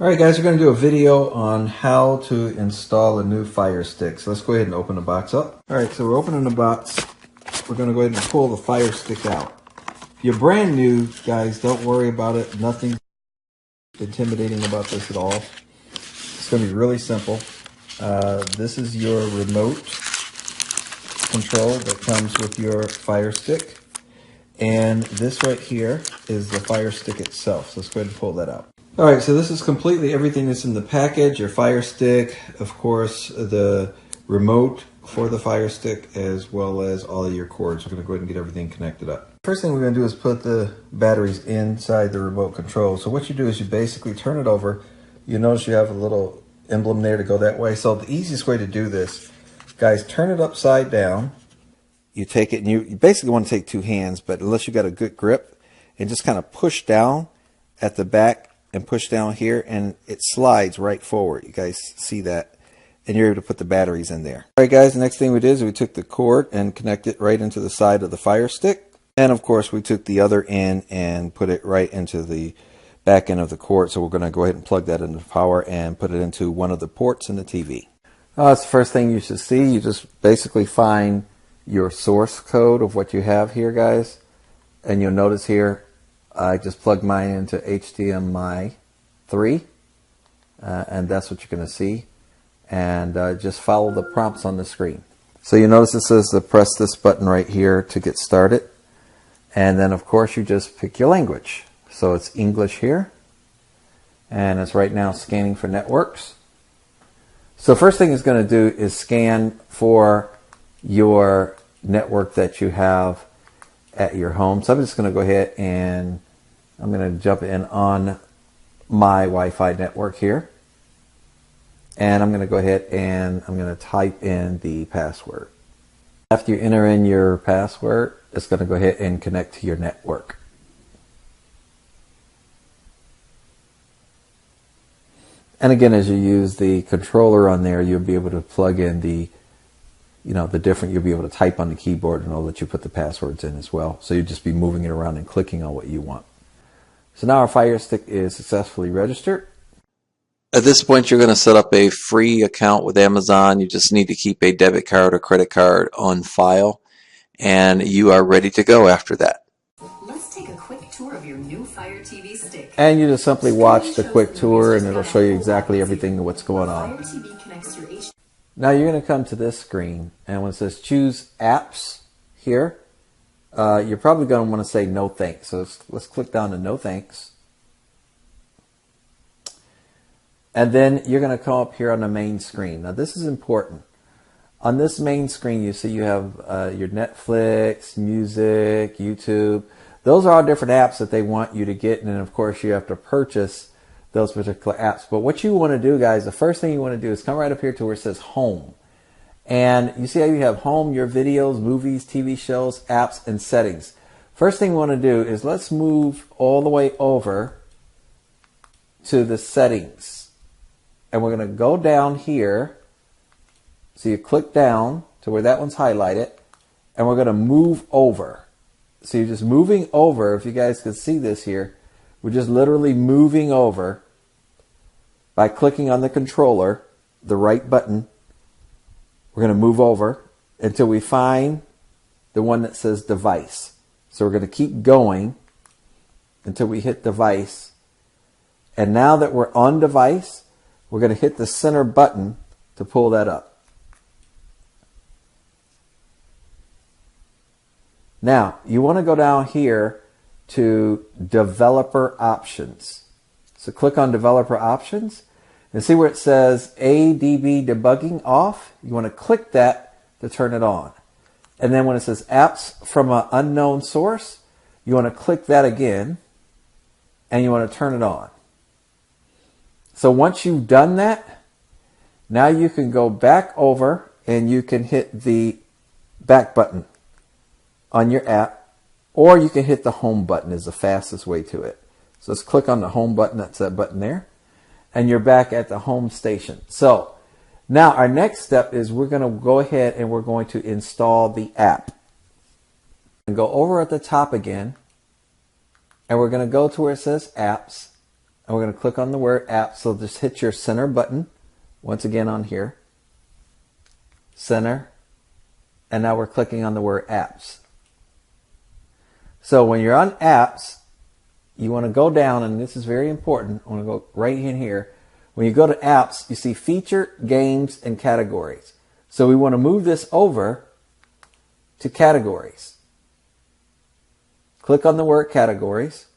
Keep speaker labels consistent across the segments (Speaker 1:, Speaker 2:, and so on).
Speaker 1: Alright guys, we're going to do a video on how to install a new Firestick. So let's go ahead and open the box up. Alright, so we're opening the box. We're going to go ahead and pull the Firestick out. If you're brand new, guys, don't worry about it. Nothing intimidating about this at all. It's going to be really simple. This is your remote control that comes with your Firestick. And this right here is the Firestick itself. So let's go ahead and pull that out. Alright, so this is completely everything that's in the package. Your Firestick, of course, the remote for the Firestick, as well as all of your cords. We're going to go ahead and get everything connected up. First thing we're going to do is put the batteries inside the remote control. So what you do is you basically turn it over. You notice you have a little emblem there to go that way. So the easiest way to do this, guys, turn it upside down. You take it and you basically want to take two hands, but unless you got a good grip, and just kind of push down at the back and push down here, and it slides right forward. You guys see that, and you're able to put the batteries in there. Alright guys, the next thing we did is we took the cord and connected it right into the side of the Firestick, and of course we took the other end and put it right into the back end of the cord. So we're going to go ahead and plug that into power and put it into one of the ports in the TV. That's the first thing you should see. You just basically find your source code of what you have here, guys, and you'll notice here I just plugged mine into HDMI 3, and that's what you're going to see. And just follow the prompts on the screen. So you notice it says to press this button right here to get started. And then of course you just pick your language. So it's English here. And it's right now scanning for networks. So first thing it's going to do is scan for your network that you have at your home. So I'm just going to go ahead and I'm going to jump in on my Wi-Fi network here, and I'm going to go ahead and I'm going to type in the password. After you enter in your password, it's going to go ahead and connect to your network. And again, as you use the controller on there, you'll be able to plug in the you'll be able to type on the keyboard and all that you put the passwords in as well. So you'll just be moving it around and clicking on what you want. So now our Firestick is successfully registered. At this point, you're going to set up a free account with Amazon. You just need to keep a debit card or credit card on file, and you are ready to go after that.
Speaker 2: Let's take a quick tour of your new Fire TV stick.
Speaker 1: And you just simply watch the quick tour, and it'll show you exactly everything what's going on. Now you're going to come to this screen, and when it says choose apps here, you're probably going to want to say no thanks. So let's click down to no thanks. And then you're going to come up here on the main screen. Now this is important. On this main screen you see you have your Netflix, music, YouTube. Those are all different apps that they want you to get, and then of course you have to purchase those particular apps. But what you want to do, guys, the first thing you want to do is come right up here to where it says home. And you see how you have home, your videos, movies, TV shows, apps, and settings. First thing we want to do is let's move all the way over to the settings. And we're going to go down here. So you click down to where that one's highlighted. And we're going to move over. So you're just moving over. If you guys can see this here, we're just literally moving over by clicking on the controller, the right button. We're going to move over until we find the one that says device. So we're going to keep going until we hit device. And now that we're on device, we're going to hit the center button to pull that up. Now, you want to go down here to developer options. So click on developer options and see where it says ADB debugging off. You want to click that to turn it on. And then when it says apps from an unknown source, you want to click that again and you want to turn it on. So once you've done that, now you can go back over and you can hit the back button on your app, or you can hit the home button is the fastest way to it. So let's click on the home button. That's that button there. And you're back at the home station. So now our next step is we're going to go ahead and we're going to install the app. And go over at the top again. And we're going to go to where it says apps. and we're going to click on the word apps. So just hit your center button once again on here. Center. And now we're clicking on the word apps. So when you're on apps, you want to go down, and this is very important. I want to go right in here. When you go to apps, you see feature, games, and categories. So we want to move this over to categories. Click on the word categories.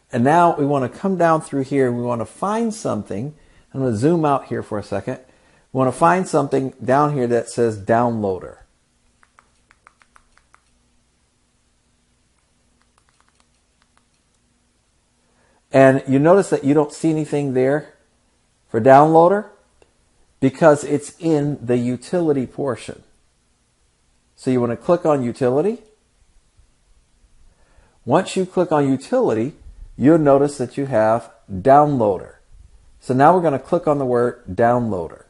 Speaker 1: And now we want to come down through here. We want to find something. I'm going to zoom out here for a second. We want to find something down here that says downloader. And you notice that you don't see anything there for downloader because it's in the utility portion. So you want to click on utility. Once you click on utility, you'll notice that you have downloader. So now we're going to click on the word downloader.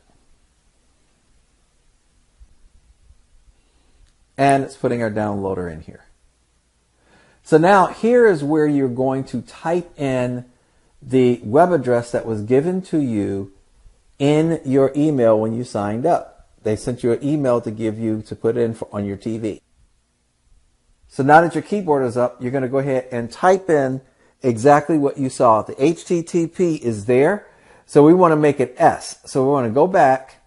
Speaker 1: And it's putting our downloader in here. So now here is where you're going to type in the web address that was given to you in your email when you signed up. They sent you an email to give you to put in on your TV. So now that your keyboard is up, you're going to go ahead and type in exactly what you saw. The HTTP is there, so we want to make it S. So we want to go back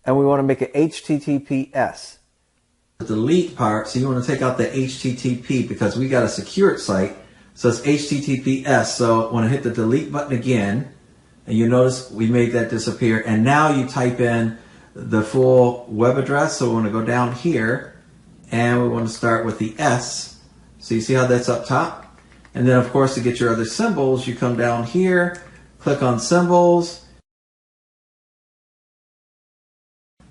Speaker 1: and we want to make it HTTPS. The delete part, so you want to take out the HTTP because we got a secured site. So it's HTTPS. So I want to hit the delete button again. And you notice we made that disappear. And now you type in the full web address. So we want to go down here and we want to start with the S. So you see how that's up top? And then of course to get your other symbols, you come down here, click on symbols,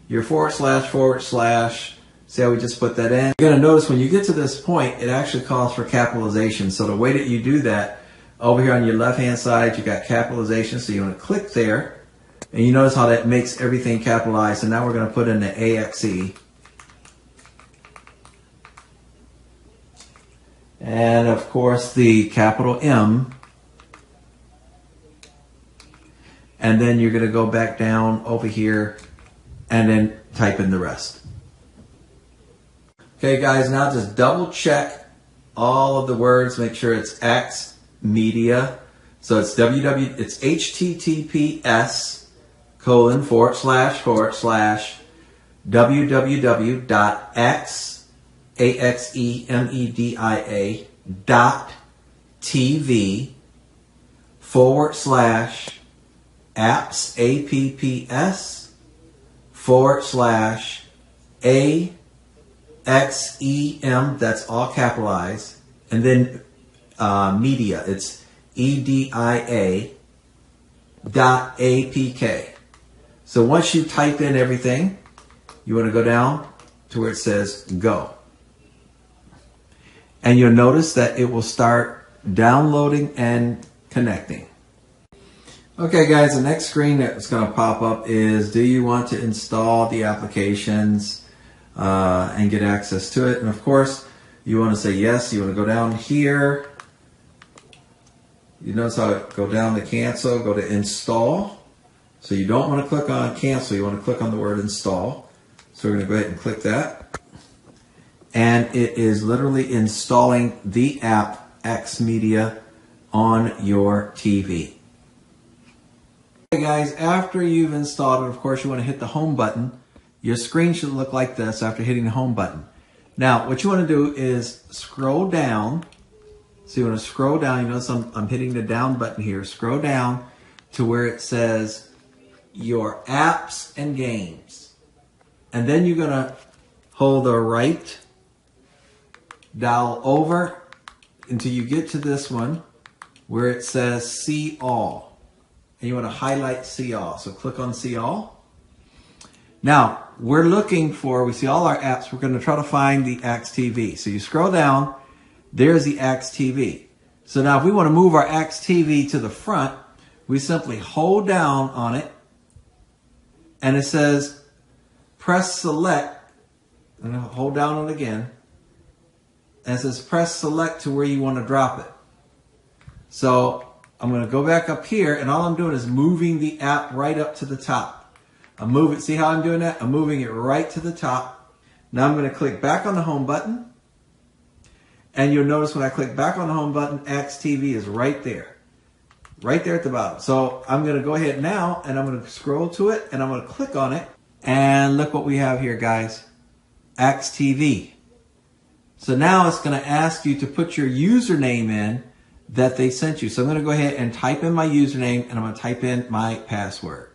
Speaker 1: your // see how we just put that in? You're going to notice when you get to this point, it actually calls for capitalization. So the way that you do that, over here on your left-hand side, you got capitalization. So you want to click there. And you notice how that makes everything capitalized. So now we're going to put in the AXE. And of course the capital M. And then you're going to go back down over here and then type in the rest. Okay guys, now just double check all of the words, make sure it's AxeMedia. So it's it's https:// www.axemedia.tv/apps/AXEM, that's all capitalized, and then media, it's EDIA.APK. So once you type in everything, you want to go down to where it says go. And you'll notice that it will start downloading and connecting. Okay guys, the next screen that's going to pop up is, do you want to install the applications and get access to it? And of course, you want to say yes. You want to go down here. You notice how it go down to cancel, go to install. So you don't want to click on cancel, you want to click on the word install. So we're going to go ahead and click that. And it is literally installing the app AxeMedia on your TV. Okay guys, after you've installed it, of course you want to hit the home button. Your screen should look like this after hitting the home button. Now what you want to do is scroll down. So you want to scroll down, you notice I'm hitting the down button here. Scroll down to where it says your apps and games. And then you're going to hold the right dial over until you get to this one where it says see all. And you want to highlight see all. So click on see all. Now we're looking for, we see all our apps, we're going to try to find the Axe TV. So you scroll down, there's the Axe TV. So now if we want to move our Axe TV to the front, we simply hold down on it and it says press select, and hold down on it again, and it says press select to where you want to drop it. So I'm going to go back up here, and all I'm doing is moving the app right up to the top. I'm moving, see how I'm doing that? I'm moving it right to the top. Now I'm going to click back on the home button. And you'll notice when I click back on the home button, Axe TV is right there. Right there at the bottom. So I'm going to go ahead now, and I'm going to scroll to it, and I'm going to click on it. And look what we have here, guys. Axe TV. So now it's going to ask you to put your username in that they sent you. So I'm going to go ahead and type in my username, and I'm going to type in my password.